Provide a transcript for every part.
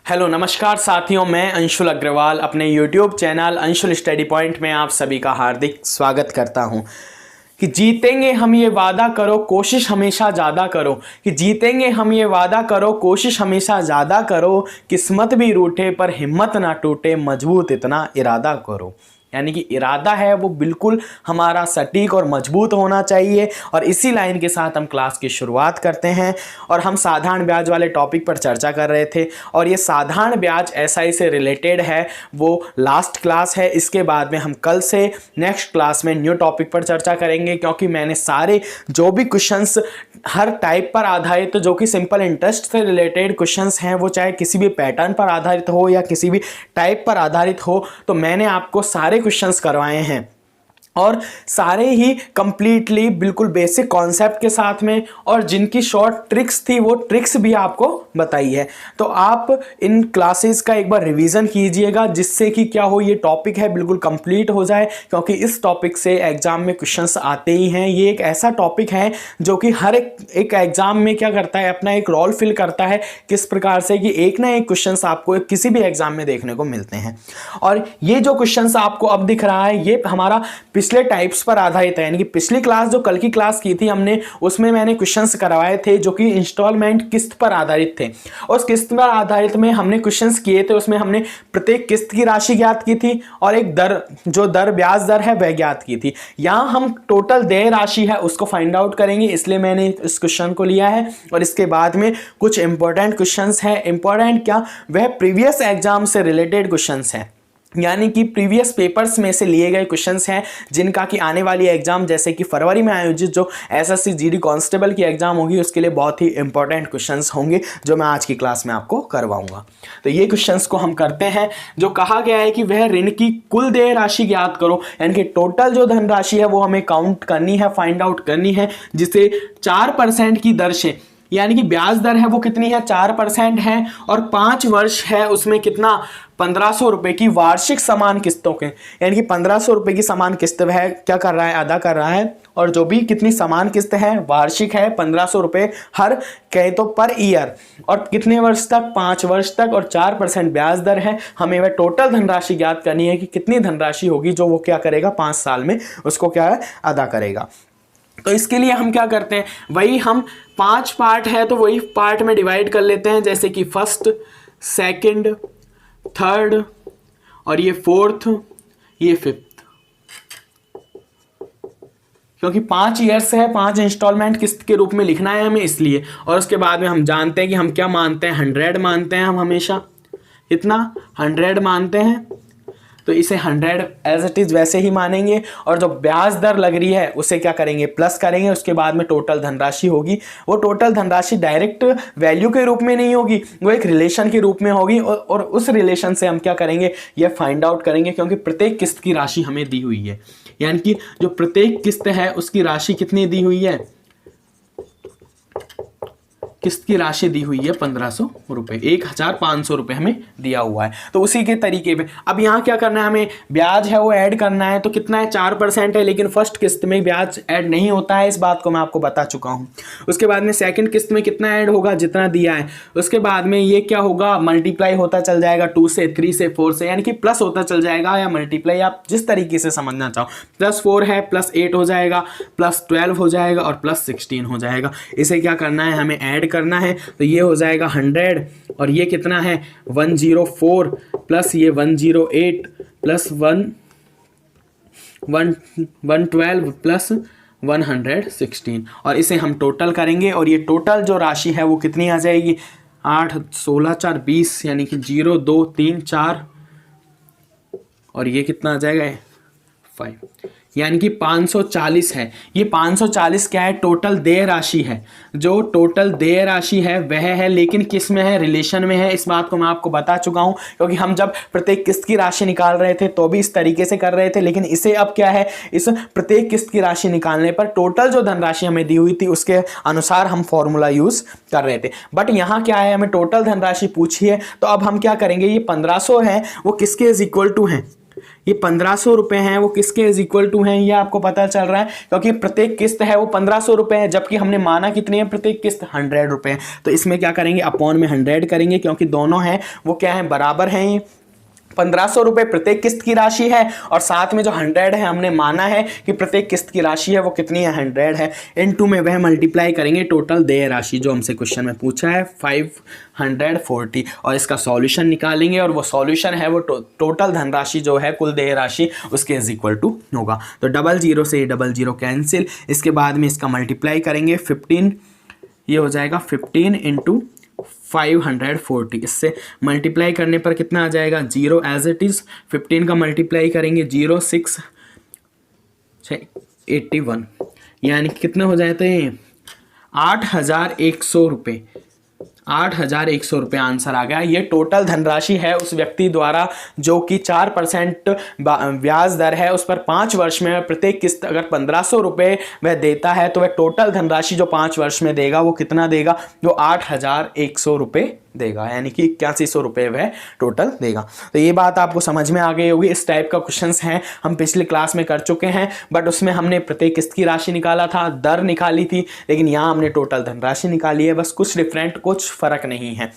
Hello नमस्कार साथियों, मैं अंशुल अग्रवाल अपने YouTube channel Anshul study point में आप सभी का हार्दिक स्वागत करता हूं। कि जीतेंगे हम ये वादा करो, कोशिश हमेशा ज़्यादा करो। कि जीतेंगे हम ये वादा करो, कोशिश हमेशा ज़्यादा करो। किस्मत भी रूठे पर हिम्मत ना टूटे, मजबूत इतना इरादा करो। यानी कि इरादा है वो बिल्कुल हमारा सटीक और मजबूत होना चाहिए। और इसी लाइन के साथ हम क्लास की शुरुआत करते हैं। और हम साधारण ब्याज वाले टॉपिक पर चर्चा कर रहे थे और ये साधारण ब्याज एसआई से रिलेटेड है, वो लास्ट क्लास है। इसके बाद में हम कल से नेक्स्ट क्लास में न्यू टॉपिक पर चर्चा करेंगे, क्योंकि मैंने सारे जो भी क्वेश्चंस हर टाइप पर आधारित, तो जो कि सिंपल इंटरेस्ट से रिलेटेड क्वेश्चंस हैं, वो चाहे किसी भी पैटर्न पर आधारित हो या किसी भी टाइप पर आधारित हो, तो मैंने आपको सारे क्वेश्चंस करवाए हैं और सारे ही कंप्लीटली बिल्कुल बेसिक कॉन्सेप्ट के साथ में, और जिनकी शॉर्ट ट्रिक्स थी वो ट्रिक्स भी आपको बताई है। तो आप इन क्लासेस का एक बार रिवीजन कीजिएगा, जिससे कि क्या हो, ये टॉपिक है बिल्कुल कंप्लीट हो जाए, क्योंकि इस टॉपिक से एग्जाम में क्वेश्चंस आते ही हैं। ये एक ऐसा टॉपिक है जो कि हर एक एग्जाम में क्या करता है, अपना एक रोल फिल करता है, किस प्रकार से कि एक ना एक क्वेश्चंस आपको किसी भी एग्जाम में देखने को मिलते हैं। और ये जो क्वेश्चंस आपको अब दिख रहा है, ये हमारा पिछले टाइप्स पर आधारित है। यानी कि पिछली क्लास जो कल की क्लास की थी हमने, उसमें मैंने क्वेश्चंस करवाए थे जो कि इंस्टॉलमेंट किस्त पर आधारित थे। उस किस्त पर आधारित में हमने क्वेश्चंस किए थे, उसमें हमने प्रत्येक किस्त की राशि ज्ञात की थी और एक दर, जो दर ब्याज दर है वह ज्ञात की थी। यहां हम टोटल देय राशि है उसको फाइंड आउट करेंगे, इसलिए मैंने इस क्वेश्चन को लिया है। और इसके बाद में कुछ इंपॉर्टेंट क्वेश्चंस है। इंपॉर्टेंट क्या, वह प्रीवियस एग्जाम से रिलेटेड क्वेश्चंस है, यानी कि प्रीवियस पेपर्स में से लिए गए क्वेश्चंस हैं, जिनका कि आने वाली एग्जाम, जैसे कि फरवरी में आयोजित जो एसएससी जीडी कांस्टेबल की एग्जाम होगी, उसके लिए बहुत ही इंपॉर्टेंट क्वेश्चंस होंगे, जो मैं आज की क्लास में आपको करवाऊंगा। तो ये क्वेश्चंस को हम करते हैं। जो कहा गया है कि वह ऋण की कुल देय राशि ज्ञात करो, यानी कि टोटल जो धनराशि है वो हमें काउंट करनी है, फाइंड आउट करनी है, जिसे 4% की दर से, यानी कि ब्याज दर है वो कितनी है, 4% है, और 5 वर्ष है, उसमें कितना, 1500 रुपए की वार्षिक समान किस्तों के, यानी कि 1500 रुपए की समान किस्त है क्या कर रहा है, अदा कर रहा है। और जो भी कितनी समान किस्त है, वार्षिक है 1500 रुपए हर, कहे तो पर ईयर, और कितने वर्ष तक, 5 वर्ष तक, और 4% ब्याज दर है। हमें वह टोटल धनराशि ज्ञात करनी है कि कितनी धनराशि होगी जो वो क्या करेगा, 5 साल में उसको क्या है, अदा करेगा। तो इसके लिए हम क्या करते हैं, वही हम 5 पार्ट है तो वही पार्ट में डिवाइड कर लेते हैं, जैसे कि फर्स्ट, सेकंड, थर्ड, और ये फोर्थ, ये फिफ्थ, क्योंकि 5 ईयर्स है, 5 इंस्टॉलमेंट किस्त के रूप में लिखना है हमें, इसलिए। और उसके बाद में हम जानते हैं कि हम क्या मानते हैं, 100 मानते हैं हम हमेशा, इतना 100 मानते हैं, तो इसे 100 एज इट इज वैसे ही मानेंगे। और जो ब्याज दर लग रही है उसे क्या करेंगे, प्लस करेंगे। उसके बाद में टोटल धनराशि होगी, वो टोटल धनराशि डायरेक्ट वैल्यू के रूप में नहीं होगी, वो एक रिलेशन के रूप में होगी। और उस रिलेशन से हम क्या करेंगे, ये फाइंड आउट करेंगे, क्योंकि प्रत्येक किस्त की राशि हमें दी हुई है। यानी कि जो प्रत्येक किस्त है उसकी राशि कितनी दी हुई है, किस्त की राशि दी हुई है 1500 रुपए, 1500 रुपए हमें दिया हुआ है। तो उसी के तरीके पे अब यहाँ क्या करना है, हमें ब्याज है वो ऐड करना है। तो कितना है, 4% है, लेकिन फर्स्ट किस्त में ब्याज ऐड नहीं होता है, इस बात को मैं आपको बता चुका हूँ। उसके बाद में सेकंड किस्त में कितना ऐड होगा, जितना दिया है। उसके बाद में ये क्या होगा, मल्टीप्लाई होता चल जाएगा 2 से, 3 से, 4 से, यानी कि प्लस होता चल जाएगा, या मल्टीप्लाई आप जिस तरीके से समझना चाहो। +4 है, +8 हो जाएगा, +12 हो जाएगा, और +16 हो जाएगा। इसे क्या करना है, हमें ऐड करना है। तो ये हो जाएगा 100, और ये कितना है, 104 प्लस ये 108 प्लस 112 प्लस 116, और इसे हम टोटल करेंगे। और ये टोटल जो राशि है वो कितनी आ जाएगी, 8 16 4 20, यानी कि 0 2 3 4, और ये कितना आ जाएगा, 5, यानी कि 540 है। ये 540 क्या है, टोटल देय राशि है। जो टोटल देय राशि है वह है, लेकिन किस में है, रिलेशन में है। इस बात को मैं आपको बता चुका हूं, क्योंकि हम जब प्रत्येक किस्त की राशि निकाल रहे थे तो भी इस तरीके से कर रहे थे, लेकिन इसे अब क्या है, इस प्रत्येक किस्त की राशि निकालने पर टोटल जो धनराशि हमें दी हुई थी उसके अनुसार हम फॉर्मूला यूज कर रहे थे। बट यहाँ क्या है, हमें टोटल धनराशि पूछी है, तो अब हम क्या करेंगे, ये 1500 है वो किसके इज इक्वल टू है, ये 1500 रुपये हैं वो किसके इज इक्वल टू हैं, ये आपको पता चल रहा है क्योंकि प्रत्येक किस्त है वो 1500 रुपये है, जबकि हमने माना कितनी है प्रत्येक किस्त 100 रुपये है। तो इसमें क्या करेंगे, अपॉन में 100 करेंगे क्योंकि दोनों हैं वो क्या है, बराबर हैं। ये 1500 रुपये प्रत्येक किस्त की राशि है और साथ में जो 100 है हमने माना है कि प्रत्येक किस्त की राशि है वो कितनी है, 100 है। इनटू में वह मल्टीप्लाई करेंगे टोटल देय राशि जो हमसे क्वेश्चन में पूछा है 540 और इसका सॉल्यूशन निकालेंगे और वो सॉल्यूशन है वो टोटल धनराशि जो है कुल देय राशि उसके इज इक्वल टू होगा। तो 00 से 00 कैंसिल, इसके बाद में इसका मल्टीप्लाई करेंगे 15, ये हो जाएगा 15 इंटू 540, इससे मल्टीप्लाई करने पर कितना आ जाएगा, 0 एज इट इज़। 15 का मल्टीप्लाई करेंगे 0 6 81, यानी कितने हो जाते हैं 8100 रुपये। 8100 रुपये आंसर आ गया। ये टोटल धनराशि है उस व्यक्ति द्वारा जो कि 4% ब्याज दर है उस पर 5 वर्ष में प्रत्येक किस्त अगर 1500 रुपये वह देता है तो वह टोटल धनराशि जो 5 वर्ष में देगा वो कितना देगा, वो 8100 रुपये देगा, यानी कि 8100 रुपये वह टोटल देगा। तो ये बात आपको समझ में आ गई होगी। इस टाइप का क्वेश्चंस हैं हम पिछले क्लास में कर चुके हैं, बट उसमें हमने प्रत्येक किस्त की राशि निकाला था, दर निकाली थी, लेकिन यहाँ हमने टोटल धनराशि निकाली है, बस कुछ डिफरेंट, कुछ फर्क नहीं है।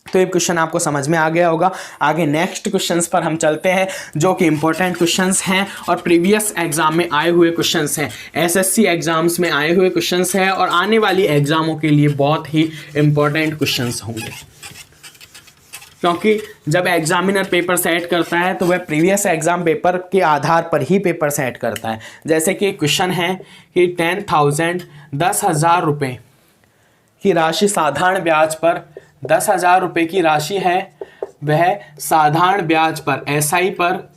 तो ये क्वेश्चन आपको समझ में आ गया होगा। आगे नेक्स्ट क्वेश्चंस पर हम चलते हैं जो कि इंपॉर्टेंट क्वेश्चंस हैं और प्रीवियस एग्जाम में आए हुए क्वेश्चंस हैं, एसएससी एग्जाम्स में आए हुए क्वेश्चंस हैं और आने वाली एग्जामों के लिए बहुत ही इंपॉर्टेंट क्वेश्चंस होंगे, क्योंकि जब एग्जामिनर पेपर सेट करता है तो वह प्रीवियस एग्जाम पेपर के आधार पर ही पेपर सेट करता है। जैसे कि क्वेश्चन है कि 10,000 रुपये की राशि साधारण ब्याज पर 10,000 रुपये की राशि है, वह साधारण ब्याज पर एसआई पर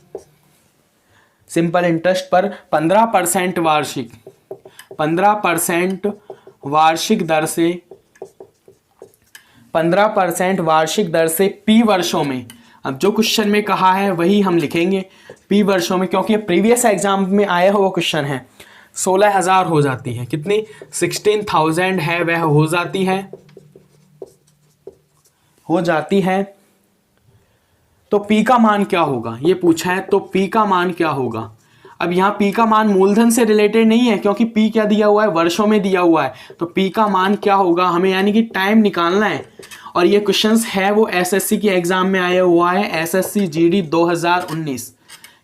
सिंपल इंटरेस्ट पर 15% वार्षिक दर से 15% वार्षिक दर से पी वर्षों में, अब जो क्वेश्चन में कहा है वही हम लिखेंगे पी वर्षों में, क्योंकि प्रीवियस एग्जाम में आया हुआ क्वेश्चन है। 16,000 हो जाती है, कितनी 16,000 है वह हो जाती है। तो पी का मान क्या होगा ये पूछा है, तो पी का मान क्या होगा। अब यहाँ पी का मान मूलधन से रिलेटेड नहीं है क्योंकि पी क्या दिया हुआ है, वर्षों में दिया हुआ है, तो पी का मान क्या होगा हमें यानी कि टाइम निकालना है। और ये क्वेश्चंस है वो एसएससी के एग्जाम में आया हुआ है, एसएससी जीडी 2019,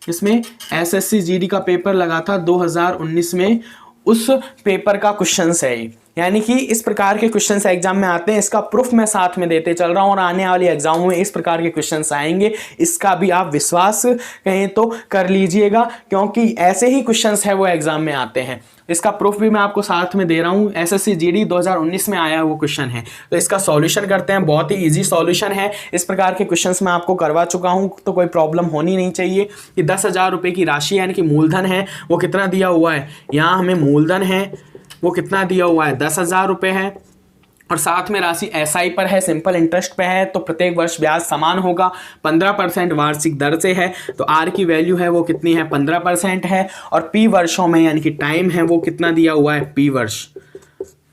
इसमें एसएससी जीडी का पेपर लगा था 2019 में, उस पेपर का क्वेश्चंस है ये, यानी कि इस प्रकार के क्वेश्चंस एग्जाम में आते हैं। इसका प्रूफ मैं साथ में देते चल रहा हूं और आने वाले एग्जामों में इस प्रकार के क्वेश्चंस आएंगे, इसका भी आप विश्वास कहें तो कर लीजिएगा, क्योंकि ऐसे ही क्वेश्चंस है वो एग्जाम में आते हैं। इसका प्रूफ भी मैं आपको साथ में दे रहा हूं, एसएससी जीडी 2019 में आया वो क्वेश्चन है। तो इसका सॉल्यूशन करते हैं, बहुत ही इजी सॉल्यूशन है। इस प्रकार के क्वेश्चंस मैं आपको करवा चुका हूं तो कोई प्रॉब्लम होनी नहीं चाहिए। कि 10,000 रुपये की राशि यानी कि मूलधन है वो कितना दिया हुआ है, यहाँ हमें मूलधन है वो कितना दिया हुआ है 10,000 रुपये है, और साथ में राशि एसआई पर है, सिंपल इंटरेस्ट पे है, तो प्रत्येक वर्ष ब्याज समान होगा, 15% वार्षिक दर से है, तो आर की वैल्यू है वो कितनी है 15% है, और पी वर्षों में यानी कि टाइम है वो कितना दिया हुआ है पी वर्ष।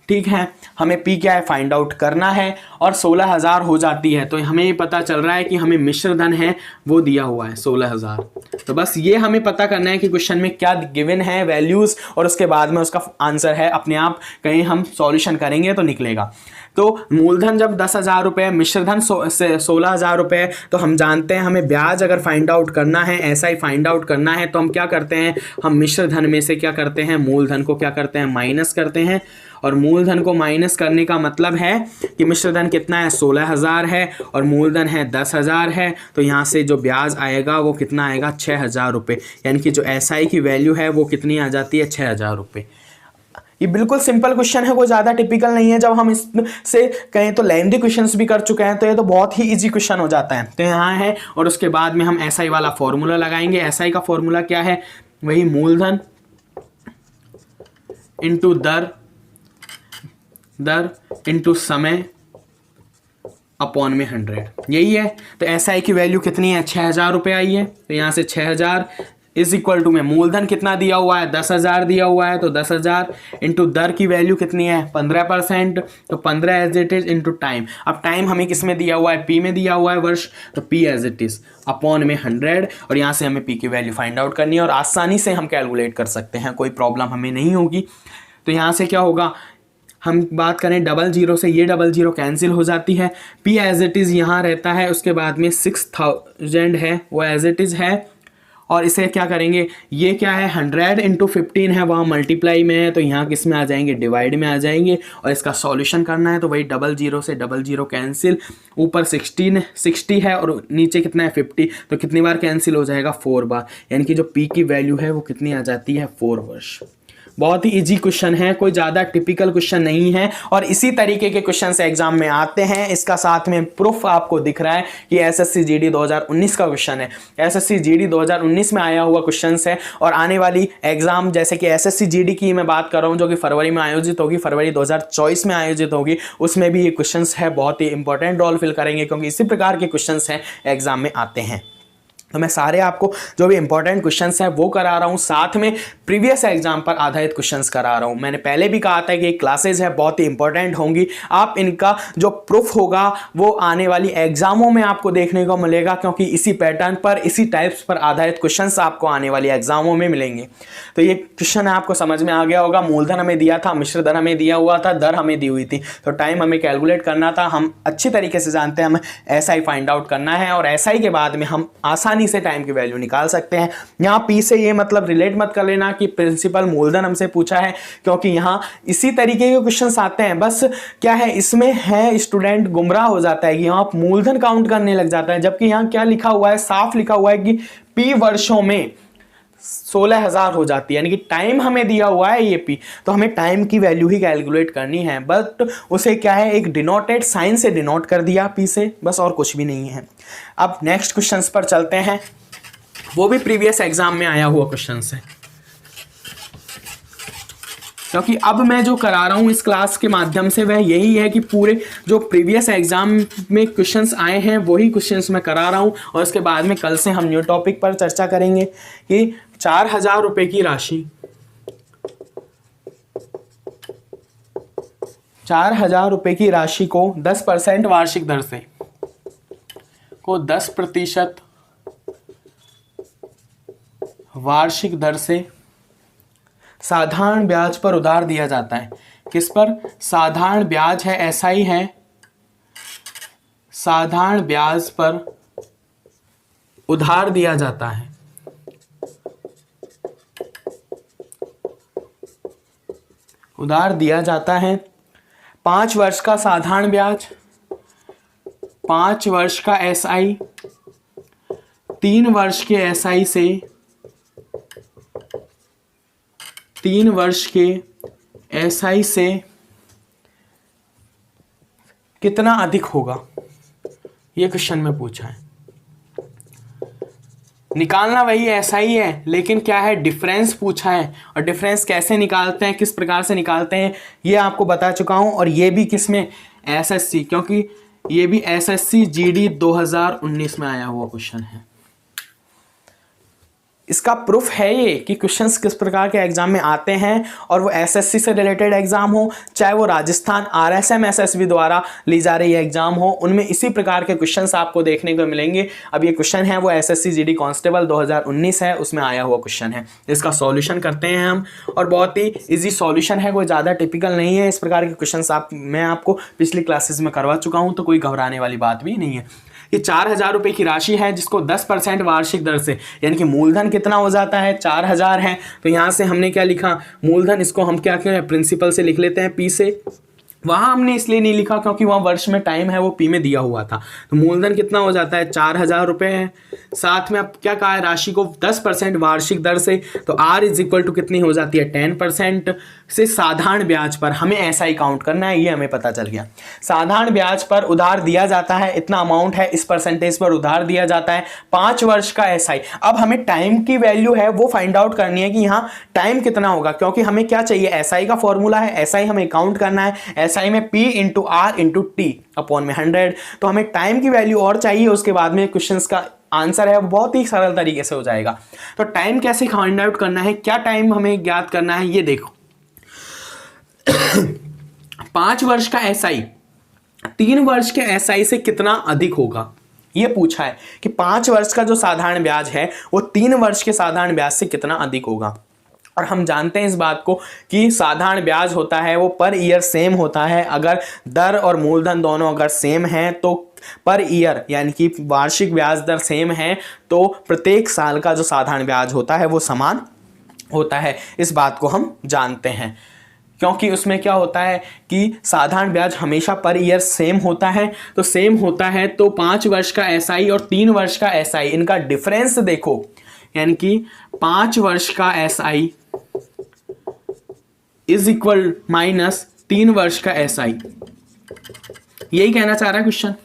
ठीक है, हमें पी क्या है फाइंड आउट करना है और 16,000 हो जाती है, तो हमें ये पता चल रहा है कि हमें मिश्र धन है वो दिया हुआ है 16,000। तो बस ये हमें पता करना है कि क्वेश्चन में क्या गिवन है वैल्यूज, और उसके बाद में उसका आंसर है अपने आप कहीं हम सॉल्यूशन करेंगे तो निकलेगा। तो मूलधन जब 10,000 रुपये, मिश्र धन 16,000 रुपये, तो हम जानते हैं हमें ब्याज अगर फाइंड आउट करना है, ऐसा ही फाइंड आउट करना है, तो हम क्या करते हैं, हम मिश्र धन में से क्या करते हैं, मूलधन को क्या करते हैं माइनस करते हैं, और मूलधन को माइनस करने का मतलब है कि मिश्र धन कितना है 16,000 है और मूलधन है 10,000 है, तो यहाँ से जो ब्याज आएगा वो कितना आएगा 6,000 रुपये, यानी कि जो एसआई की वैल्यू है वो कितनी आ जाती है 6,000 रुपये। ये बिल्कुल सिंपल क्वेश्चन है, कोई ज़्यादा टिपिकल नहीं है। जब हम इससे कहें तो लेंथी क्वेश्चंस भी कर चुके हैं, तो ये तो बहुत ही इजी क्वेश्चन हो जाता है। तो यहाँ है, और उसके बाद में हम एसआई वाला फॉर्मूला लगाएंगे। एसआई का फॉर्मूला क्या है, वही मूलधन इंटू दर इंटू समय अपॉन में 100, यही है। तो एसआई की वैल्यू कितनी है 6,000 रुपये आई है, तो यहाँ से 6,000 इज इक्वल टू में मूलधन कितना दिया हुआ है 10,000 दिया हुआ है, तो 10,000 इंटू दर की वैल्यू कितनी है 15%, तो 15 as it is into time. अब टाइम हमें किस में दिया हुआ है पी में दिया हुआ है वर्ष, तो P as it is upon में 100 और यहाँ से हमें पी की वैल्यू फाइंड आउट करनी है और आसानी से हम कैलकुलेट कर सकते हैं, कोई प्रॉब्लम हमें नहीं होगी। तो यहाँ से क्या होगा, हम बात करें 00 से, ये 00 कैंसिल हो जाती है, P एज इट इज़ यहाँ रहता है, उसके बाद में 6000 है वो एज इट इज़ है, और इसे क्या करेंगे, ये क्या है 100 इंटू 15 है, वहाँ मल्टीप्लाई में है, तो यहाँ किस में आ जाएंगे डिवाइड में आ जाएंगे, और इसका सॉल्यूशन करना है तो वही 00 से 00 कैंसिल, ऊपर 60 है और नीचे कितना है 50, तो कितनी बार कैंसिल हो जाएगा 4 बार, यानी कि जो P की वैल्यू है वो कितनी आ जाती है 4 वर्ष। बहुत ही इजी क्वेश्चन है, कोई ज़्यादा टिपिकल क्वेश्चन नहीं है, और इसी तरीके के क्वेश्चन से एग्जाम में आते हैं। इसका साथ में प्रूफ आपको दिख रहा है कि एसएससी जीडी 2019 का क्वेश्चन है, एसएससी जीडी 2019 में आया हुआ क्वेश्चन है, और आने वाली एग्जाम जैसे कि एसएससी जीडी की मैं बात कर रहा हूँ जो कि फरवरी में आयोजित होगी, फरवरी 2024 में आयोजित होगी, उसमें भी ये क्वेश्चन है बहुत ही इंपॉर्टेंट रोल फिल करेंगे, क्योंकि इसी प्रकार के क्वेश्चन हैं एग्जाम में आते हैं। तो मैं सारे आपको जो भी इंपॉर्टेंट क्वेश्चंस हैं वो करा रहा हूँ, साथ में प्रीवियस एग्जाम पर आधारित क्वेश्चंस करा रहा हूँ। मैंने पहले भी कहा था कि क्लासेज है बहुत ही इंपॉर्टेंट होंगी, आप इनका जो प्रूफ होगा वो आने वाली एग्जामों में आपको देखने को मिलेगा, क्योंकि इसी पैटर्न पर, इसी टाइप्स पर आधारित क्वेश्चंस आपको आने वाली एग्जामों में मिलेंगे। तो ये क्वेश्चन आपको समझ में आ गया होगा। मूलधन हमें दिया था, मिश्र दर हमें दिया हुआ था, दर हमें दी हुई थी, तो टाइम हमें कैलकुलेट करना था। हम अच्छी तरीके से जानते हैं हमें एसआई फाइंड आउट करना है, और एसआई के बाद में हम आसानी से टाइम की वैल्यू निकाल सकते हैं। यहां पी से ये मतलब रिलेट मत कर लेना कि प्रिंसिपल मूलधन हमसे पूछा है, क्योंकि यहां इसी तरीके के क्वेश्चंस आते हैं। बस क्या है इसमें है स्टूडेंट गुमराह हो जाता है कि यहां मूलधन काउंट करने लग जाता है, जबकि यहां क्या लिखा हुआ है, साफ लिखा हुआ है कि पी वर्षों में 16,000 हो जाती है, यानी कि टाइम हमें दिया हुआ है ये पी, तो हमें टाइम की वैल्यू ही कैलकुलेट करनी है, बट उसे क्या है एक डिनोटेड साइन से डिनोट कर दिया पी से, बस और कुछ भी नहीं है। अब नेक्स्ट क्वेश्चंस पर चलते हैं, वो भी प्रीवियस एग्जाम में आया हुआ क्वेश्चन है, क्योंकि अब मैं जो करा रहा हूँ इस क्लास के माध्यम से वह यही है कि पूरे जो प्रीवियस एग्जाम में क्वेश्चंस आए हैं वही क्वेश्चंस मैं करा रहा हूँ, और उसके बाद में कल से हम न्यू टॉपिक पर चर्चा करेंगे कि 4,000 रुपये की राशि, 4,000 रुपये की राशि को 10% वार्षिक दर से, को 10% वार्षिक दर से साधारण ब्याज पर उधार दिया जाता है। किस पर? साधारण ब्याज है, एसआई है, साधारण ब्याज पर उधार दिया जाता है। उधार दिया जाता है 5 वर्ष का साधारण ब्याज, 5 वर्ष का एसआई, 3 वर्ष के एसआई से 3 वर्ष के एसआई से कितना अधिक होगा, ये क्वेश्चन में पूछा है। निकालना वही एसआई है, लेकिन क्या है डिफरेंस पूछा है, और डिफरेंस कैसे निकालते हैं, किस प्रकार से निकालते हैं ये आपको बता चुका हूं, और ये भी किसमें एसएससी, क्योंकि ये भी एसएससी जीडी 2019 में आया हुआ क्वेश्चन है। इसका प्रूफ है ये कि क्वेश्चंस किस प्रकार के एग्जाम में आते हैं, और वो एसएससी से रिलेटेड एग्जाम हो, चाहे वो राजस्थान आरएसएम एसएसबी द्वारा ली जा रही एग्जाम हो, उनमें इसी प्रकार के क्वेश्चंस आपको देखने को मिलेंगे। अब ये क्वेश्चन है वो एसएससी जीडी कांस्टेबल 2019 है, उसमें आया हुआ क्वेश्चन है। इसका सॉल्यूशन करते हैं हम, और बहुत ही ईजी सॉल्यूशन है, कोई ज़्यादा टिपिकल नहीं है। इस प्रकार के क्वेश्चन मैं आपको पिछली क्लासेस में करवा चुका हूँ, तो कोई घबराने वाली बात भी नहीं है। ये 4,000 रुपये की राशि है जिसको 10% वार्षिक दर से, यानी कि मूलधन कितना हो जाता है 4,000 है, तो यहाँ से हमने क्या लिखा मूलधन, इसको हम क्या करें प्रिंसिपल से लिख लेते हैं पी से। वहाँ हमने इसलिए नहीं लिखा क्योंकि वहाँ वर्ष में टाइम है वो पी में दिया हुआ था, तो मूलधन कितना हो जाता है 4,000 रुपये है। साथ में अब क्या कहा है राशि को 10% वार्षिक दर से, तो आर इज इक्वल टू कितनी हो जाती है 10% से साधारण ब्याज पर, हमें ऐसा ही काउंट करना है, ये हमें पता चल गया। साधारण ब्याज पर उधार दिया जाता है, इतना अमाउंट है, इस परसेंटेज पर उधार दिया जाता है, 5 वर्ष का एसआई। अब हमें टाइम की वैल्यू है वो फाइंड आउट करनी है कि यहाँ टाइम कितना होगा, क्योंकि हमें क्या चाहिए एसआई का फॉर्मूला है, एसआई हमें काउंट करना है, एसआई में P into R into T upon में 100, तो हमें टाइम की वैल्यू और चाहिए। उसके बाद में क्वेश्चंस का आंसर है वो बहुत ही सरल तरीके से हो जाएगा। तो टाइम कैसे फाइंड आउट करना है, क्या टाइम हमें ज्ञात करना है, ये देखो 5 वर्ष का एसआई 3 वर्ष के एसआई से कितना अधिक होगा, ये पूछा है कि 5 वर्ष का जो साधारण ब्याज है वो 3 वर्ष के साधारण ब्याज से कितना अधिक होगा। और हम जानते हैं इस बात को कि साधारण ब्याज होता है वो पर ईयर सेम होता है। अगर दर और मूलधन दोनों अगर सेम हैं तो पर ईयर यानी कि वार्षिक ब्याज दर सेम है तो प्रत्येक साल का जो साधारण ब्याज होता है वो समान होता है। इस बात को हम जानते हैं क्योंकि उसमें क्या होता है कि साधारण ब्याज हमेशा पर ईयर सेम होता है। तो सेम होता है तो 5 वर्ष का एसआई और 3 वर्ष का एसआई इनका डिफरेंस देखो, यानी कि 5 वर्ष का एसआई इज इक्वल माइनस 3 वर्ष का एसआई। यही कहना चाह रहा है क्वेश्चन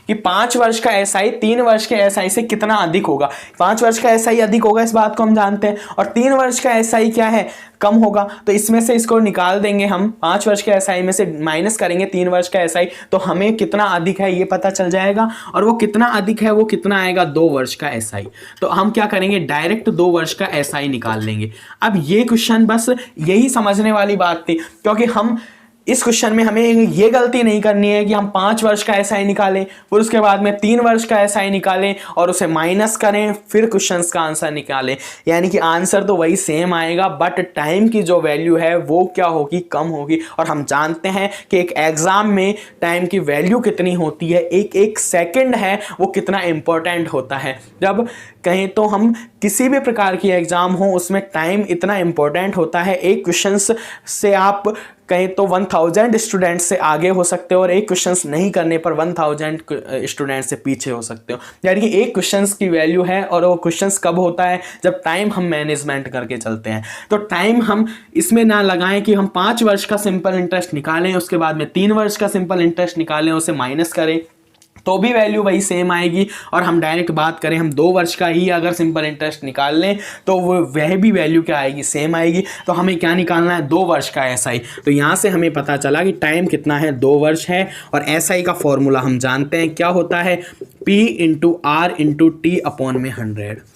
कि 5 वर्ष का एसआई 3 वर्ष के एसआई से कितना अधिक होगा। 5 वर्ष का एसआई अधिक होगा इस बात को हम जानते हैं, और 3 वर्ष का एसआई क्या है, कम होगा। तो इसमें से इसको निकाल देंगे हम, 5 वर्ष के एसआई में से माइनस करेंगे 3 वर्ष का एसआई, तो हमें कितना अधिक है ये पता चल जाएगा। और वो कितना अधिक है वो कितना आएगा, 2 वर्ष का एसआई। तो हम क्या करेंगे, डायरेक्ट 2 वर्ष का एसआई निकाल लेंगे। अब ये क्वेश्चन बस यही समझने वाली बात थी, क्योंकि हम इस क्वेश्चन में हमें ये गलती नहीं करनी है कि हम 5 वर्ष का एसआई निकालें फिर उसके बाद में 3 वर्ष का एसआई निकालें और उसे माइनस करें फिर क्वेश्चन का आंसर निकालें। यानी कि आंसर तो वही सेम आएगा बट टाइम की जो वैल्यू है वो क्या होगी, कम होगी। और हम जानते हैं कि एक एग्जाम में टाइम की वैल्यू कितनी होती है, एक एक सेकंड है वो कितना इंपॉर्टेंट होता है। जब कहें तो हम किसी भी प्रकार की एग्जाम हो उसमें टाइम इतना इंपॉर्टेंट होता है। एक क्वेश्चन से आप कहें तो 1000 स्टूडेंट से आगे हो सकते हो और एक क्वेश्चंस नहीं करने पर 1000 स्टूडेंट से पीछे हो सकते हो। यानी कि एक क्वेश्चंस की वैल्यू है और वो क्वेश्चंस कब होता है, जब टाइम हम मैनेजमेंट करके चलते हैं। तो टाइम हम इसमें ना लगाएं कि हम 5 वर्ष का सिंपल इंटरेस्ट निकालें उसके बाद में 3 वर्ष का सिंपल इंटरेस्ट निकालें उसे माइनस करें तो भी वैल्यू वही सेम आएगी। और हम डायरेक्ट बात करें हम 2 वर्ष का ही अगर सिंपल इंटरेस्ट निकाल लें तो वह भी वैल्यू क्या आएगी, सेम आएगी। तो हमें क्या निकालना है, 2 वर्ष का एसआई। तो यहाँ से हमें पता चला कि टाइम कितना है, 2 वर्ष है। और एसआई का फॉर्मूला हम जानते हैं क्या होता है, P into R into T upon में 100।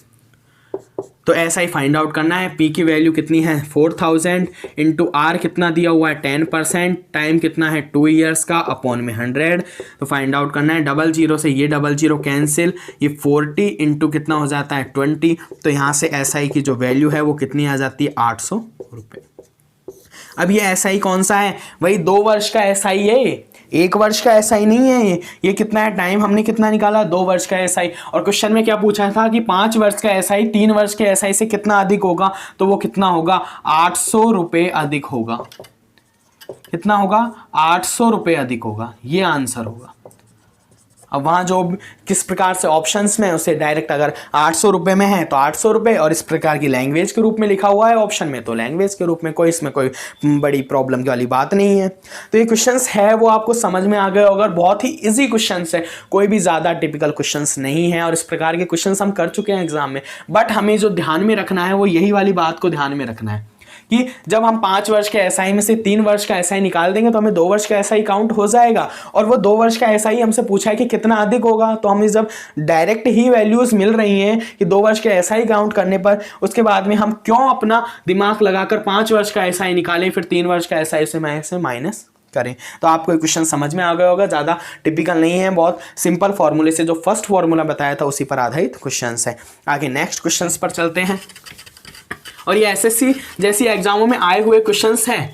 तो ऐसा ही फाइंड आउट करना है। P की वैल्यू कितनी है 4000 इंटू आर कितना दिया हुआ है 10%, टाइम कितना है 2 ईयर्स का अपॉन में 100। तो फाइंड आउट करना है, 00 से ये 00 कैंसिल, ये 40 इंटू कितना हो जाता है 20। तो यहाँ से SI की जो वैल्यू है वो कितनी आ जाती है 800 रुपये। अब ये SI कौन सा है, वही 2 वर्ष का SI है, 1 वर्ष का एसआई नहीं है ये कितना है, टाइम हमने कितना निकाला 2 वर्ष का एसआई। और क्वेश्चन में क्या पूछा था कि 5 वर्ष का एसआई 3 वर्ष के एसआई से कितना अधिक होगा, तो वो कितना होगा 800 रुपये अधिक होगा। कितना होगा 800 रुपये अधिक होगा, ये आंसर होगा। अब वहाँ जो किस प्रकार से ऑप्शंस में उसे डायरेक्ट अगर 800 रुपये में है तो 800 रुपये और इस प्रकार की लैंग्वेज के रूप में लिखा हुआ है ऑप्शन में तो लैंग्वेज के रूप में, कोई इसमें कोई बड़ी प्रॉब्लम वाली बात नहीं है। तो ये क्वेश्चंस है वो आपको समझ में आ गए अगर, बहुत ही इजी क्वेश्चंस है, कोई भी ज़्यादा टिपिकल क्वेश्चंस नहीं है। और इस प्रकार के क्वेश्चंस हम कर चुके हैं एग्जाम में, बट हमें जो ध्यान में रखना है वो यही वाली बात को ध्यान में रखना है कि जब हम 5 वर्ष के एसआई में से 3 वर्ष का एसआई निकाल देंगे तो हमें 2 वर्ष का एसआई काउंट हो जाएगा। और वो 2 वर्ष का एसआई हमसे पूछा है कि कितना अधिक होगा, तो हमें जब डायरेक्ट ही वैल्यूज मिल रही हैं कि 2 वर्ष के एसआई काउंट करने पर, उसके बाद में हम क्यों अपना दिमाग लगाकर 5 वर्ष का एसआई निकालें फिर 3 वर्ष का एसआई से माइनस करें। तो आपको ये क्वेश्चन समझ में आ गया होगा, ज़्यादा टिपिकल नहीं है, बहुत सिंपल फॉर्मूले से जो फर्स्ट फॉर्मूला बताया था उसी पर आधारित क्वेश्चन है। आगे नेक्स्ट क्वेश्चन पर चलते हैं। और ये एसएससी जैसी एग्जामों में आए हुए क्वेश्चंस हैं,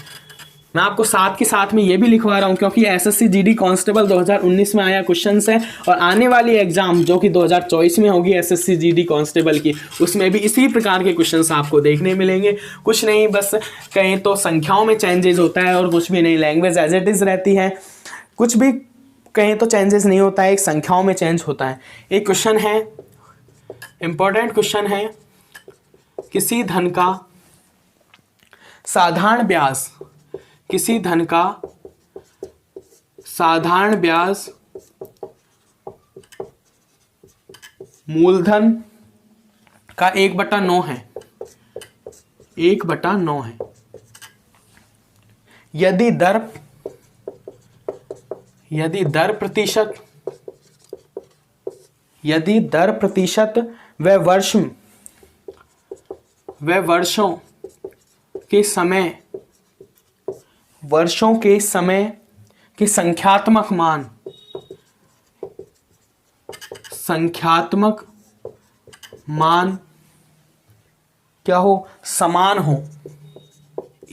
मैं आपको साथ के साथ में ये भी लिखवा रहा हूँ क्योंकि एसएससी जीडी कांस्टेबल 2019 में आया क्वेश्चंस है और आने वाली एग्जाम जो कि 2024 में होगी एसएससी जीडी कांस्टेबल की, उसमें भी इसी प्रकार के क्वेश्चंस आपको देखने मिलेंगे। कुछ नहीं, बस कहें तो संख्याओं में चेंजेस होता है और कुछ भी नहीं, लैंग्वेज एज इट इज़ रहती है, कुछ भी कहें तो चेंजेस नहीं होता है, एक संख्याओं में चेंज होता है। एक क्वेश्चन है, इंपॉर्टेंट क्वेश्चन है, किसी धन का साधारण ब्याज, किसी धन का साधारण ब्याज मूलधन का 1/9 है, 1/9 है। यदि दर प्रतिशत यदि दर प्रतिशत व वर्षों के समय के संख्यात्मक मान क्या हो, समान हो।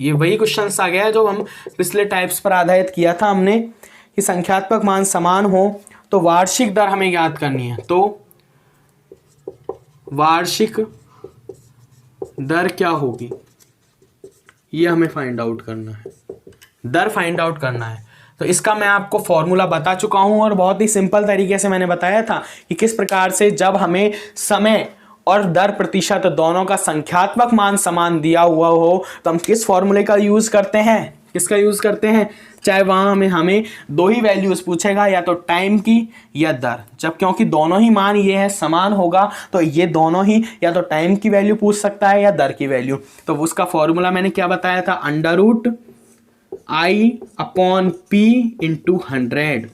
ये वही क्वेश्चन आ गया जो हम पिछले टाइप्स पर आधारित किया था हमने कि संख्यात्मक मान समान हो तो वार्षिक दर हमें ज्ञात करनी है। तो वार्षिक दर क्या होगी ये हमें फाइंड आउट करना है, दर फाइंड आउट करना है। तो इसका मैं आपको फॉर्मूला बता चुका हूं और बहुत ही सिंपल तरीके से मैंने बताया था कि किस प्रकार से जब हमें समय और दर प्रतिशत दोनों का संख्यात्मक मान समान दिया हुआ हो तो हम किस फॉर्मूले का यूज करते हैं, किसका यूज करते हैं, चाहे वहां हमें दो ही वैल्यूज पूछेगा, या तो टाइम की या दर। जब क्योंकि दोनों ही मान ये है समान होगा तो ये दोनों ही या तो टाइम की वैल्यू पूछ सकता है या दर की वैल्यू। तो उसका फॉर्मूला मैंने क्या बताया था, √I/P/100।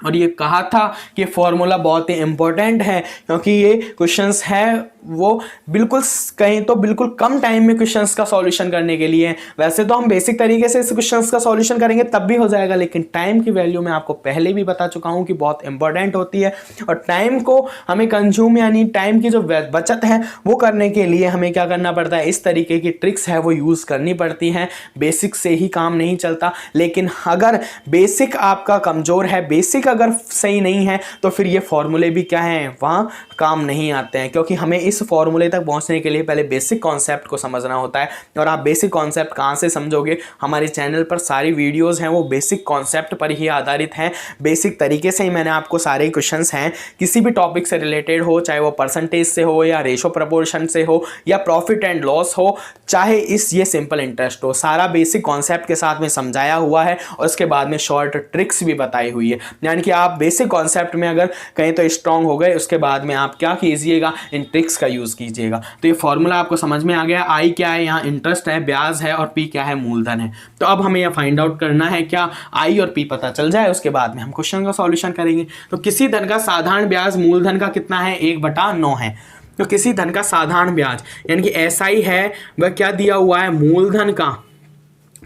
और ये कहा था कि फॉर्मूला बहुत ही इंपॉर्टेंट है क्योंकि ये क्वेश्चंस है वो बिल्कुल कहीं तो बिल्कुल कम टाइम में क्वेश्चंस का सॉल्यूशन करने के लिए। वैसे तो हम बेसिक तरीके से इस क्वेश्चंस का सॉल्यूशन करेंगे तब भी हो जाएगा, लेकिन टाइम की वैल्यू मैं आपको पहले भी बता चुका हूं कि बहुत इंपॉर्टेंट होती है। और टाइम को हमें कंज्यूम यानी टाइम की जो बचत है वो करने के लिए हमें क्या करना पड़ता है, इस तरीके की ट्रिक्स है वो यूज़ करनी पड़ती हैं। बेसिक से ही काम नहीं चलता, लेकिन अगर बेसिक आपका कमज़ोर है, बेसिक अगर सही नहीं है तो फिर ये फॉर्मूले भी क्या हैं, वहाँ काम नहीं आते हैं। क्योंकि हमें इस फॉर्मूले तक पहुंचने के लिए पहले बेसिक कॉन्सेप्ट को समझना होता है। और आप बेसिक कॉन्सेप्ट कहाँ से समझोगे, हमारे चैनल पर सारी वीडियोस हैं वो बेसिक कॉन्सेप्ट पर ही आधारित हैं। बेसिक तरीके से ही मैंने आपको सारे क्वेश्चंस हैं किसी भी टॉपिक से रिलेटेड हो, चाहे वो परसेंटेज से हो या रेशो प्रपोर्शन से हो या प्रॉफिट एंड लॉस हो, चाहे ये सिंपल इंटरेस्ट हो, सारा बेसिक कॉन्सेप्ट के साथ में समझाया हुआ है और उसके बाद में शॉर्ट ट्रिक्स भी बताई हुई है। यानी कि आप बेसिक कॉन्सेप्ट में अगर कहीं तो स्ट्रांग हो गए, उसके बाद में आप क्या कीजिएगा, इन ट्रिक्स का यूज कीजिएगा। तो ये फॉर्मूला आपको समझ में आ गया। आई क्या है, यहाँ इंटरेस्ट है, ब्याज है, और पी क्या है, मूलधन है। तो अब हमें यह फाइंड आउट करना है क्या, आई और पी पता चल जाए उसके बाद में हम क्वेश्चन का सॉल्यूशन करेंगे। तो किसी धन का साधारण ब्याज मूलधन का कितना है, 1/9 है। तो किसी धन का साधारण ब्याज यानी कि एसआई है वह क्या दिया हुआ है, मूलधन का,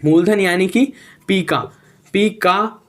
मूलधन यानी कि पी का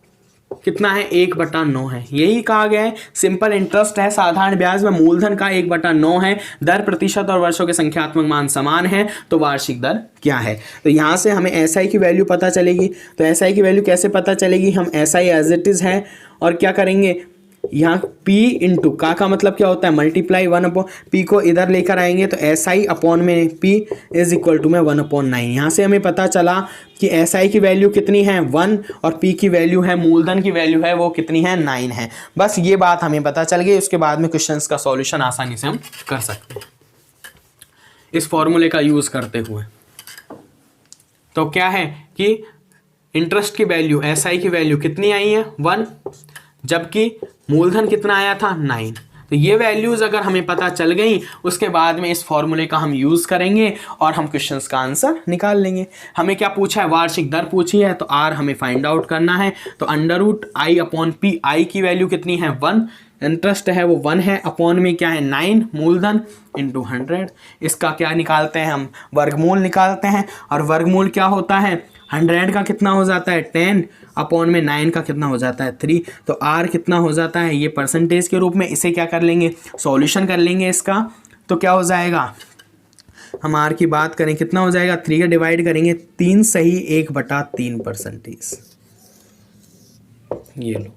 कितना है, 1/9 है। यही कहा गया है, सिंपल इंटरेस्ट है, साधारण ब्याज में मूलधन का 1/9 है, दर प्रतिशत और वर्षों के संख्यात्मक मान समान है, तो वार्षिक दर क्या है। तो यहाँ से हमें एसआई की वैल्यू पता चलेगी। तो एसआई की वैल्यू कैसे पता चलेगी, हम एसआई एज इट इज है और क्या करेंगे, यहाँ P इंटू का मतलब क्या होता है, मल्टीप्लाई 1/P को इधर लेकर आएंगे तो SI अपॉन में P इज इक्वल टू में 1/9। यहाँ से हमें पता चला कि SI की वैल्यू कितनी है 1 और P की वैल्यू है, मूलधन की वैल्यू है वो कितनी है 9 है। बस ये बात हमें पता चल गई। उसके बाद में क्वेश्चंस का सॉल्यूशन आसानी से हम कर सकते हैं इस फॉर्मूले का यूज करते हुए। तो क्या है कि इंटरेस्ट की वैल्यू, SI की वैल्यू कितनी आई है 1, जबकि मूलधन कितना आया था 9। तो ये वैल्यूज अगर हमें पता चल गई, उसके बाद में इस फॉर्मूले का हम यूज करेंगे और हम क्वेश्चंस का आंसर निकाल लेंगे। हमें क्या पूछा है, वार्षिक दर पूछी है, तो आर हमें फाइंड आउट करना है। तो √I/P, आई की वैल्यू कितनी है 1, इंटरेस्ट है वो 1 है, अपॉन में क्या है 9 मूलधन इंटू 100। इसका क्या निकालते हैं हम, वर्गमूल निकालते हैं। और वर्गमूल क्या होता है, 100 का कितना हो जाता है 10, अपॉन में 9 का कितना हो जाता है 3। तो आर कितना हो जाता है, ये परसेंटेज के रूप में, इसे क्या कर लेंगे, सॉल्यूशन कर लेंगे इसका। तो क्या हो जाएगा, हम आर की बात करें कितना हो जाएगा, 3 का डिवाइड करेंगे 3 सही 1/3%। ये लो,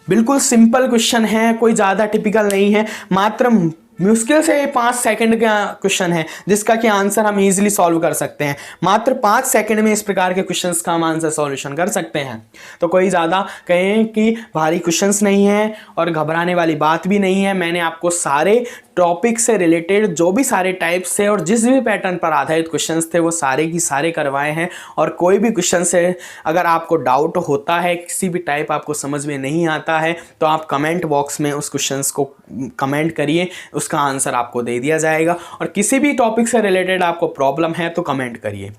बिल्कुल सिंपल क्वेश्चन है, कोई ज़्यादा टिपिकल नहीं है, मात्र मुश्किल से 5 सेकंड का क्वेश्चन है जिसका कि आंसर हम इजीली सॉल्व कर सकते हैं। मात्र 5 सेकंड में इस प्रकार के क्वेश्चंस का हम आंसर सॉल्यूशन कर सकते हैं। तो कोई ज़्यादा कहें कि भारी क्वेश्चंस नहीं है और घबराने वाली बात भी नहीं है। मैंने आपको सारे टॉपिक से रिलेटेड जो भी सारे टाइप्स थे और जिस भी पैटर्न पर आधारित क्वेश्चंस थे वो सारे की सारे करवाए हैं। और कोई भी क्वेश्चन से अगर आपको डाउट होता है, किसी भी टाइप आपको समझ में नहीं आता है, तो आप कमेंट बॉक्स में उस क्वेश्चंस को कमेंट करिए, उसका आंसर आपको दे दिया जाएगा। और किसी भी टॉपिक से रिलेटेड आपको प्रॉब्लम है तो कमेंट करिए।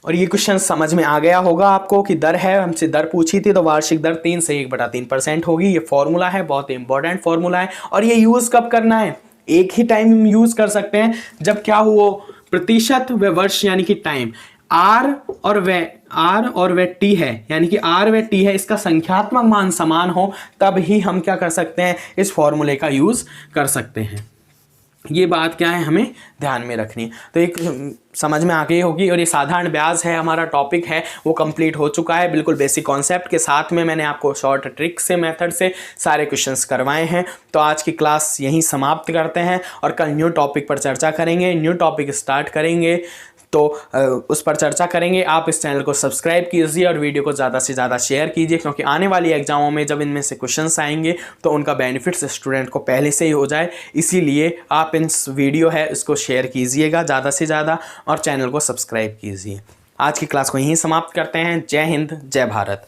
और ये क्वेश्चन समझ में आ गया होगा आपको कि दर है, हमसे दर पूछी थी तो वार्षिक दर 3 से 1/3% होगी। ये फॉर्मूला है, बहुत इंपॉर्टेंट फॉर्मूला है। और ये यूज़ कब करना है? एक ही टाइम हम यूज़ कर सकते हैं जब क्या हो, प्रतिशत व वर्ष यानी कि टाइम। आर और व टी है, यानी कि आर व टी है, इसका संख्यात्मक मान समान हो, तब ही हम क्या कर सकते हैं, इस फॉर्मूले का यूज़ कर सकते हैं। ये बात क्या है, हमें ध्यान में रखनी है। तो एक समझ में आ गई होगी। और ये साधारण ब्याज है, हमारा टॉपिक है, वो कंप्लीट हो चुका है। बिल्कुल बेसिक कॉन्सेप्ट के साथ में मैंने आपको शॉर्ट ट्रिक से, मेथड से सारे क्वेश्चंस करवाए हैं। तो आज की क्लास यहीं समाप्त करते हैं और कल न्यू टॉपिक पर चर्चा करेंगे, न्यू टॉपिक स्टार्ट करेंगे, तो उस पर चर्चा करेंगे। आप इस चैनल को सब्सक्राइब कीजिए और वीडियो को ज़्यादा से ज़्यादा शेयर कीजिए, क्योंकि आने वाली एग्जामों में जब इनमें से क्वेश्चंस आएंगे तो उनका बेनिफिट्स स्टूडेंट को पहले से ही हो जाए। इसीलिए आप इस वीडियो है इसको शेयर कीजिएगा ज़्यादा से ज़्यादा और चैनल को सब्सक्राइब कीजिए। आज की क्लास को यहीं समाप्त करते हैं। जय हिंद, जय भारत।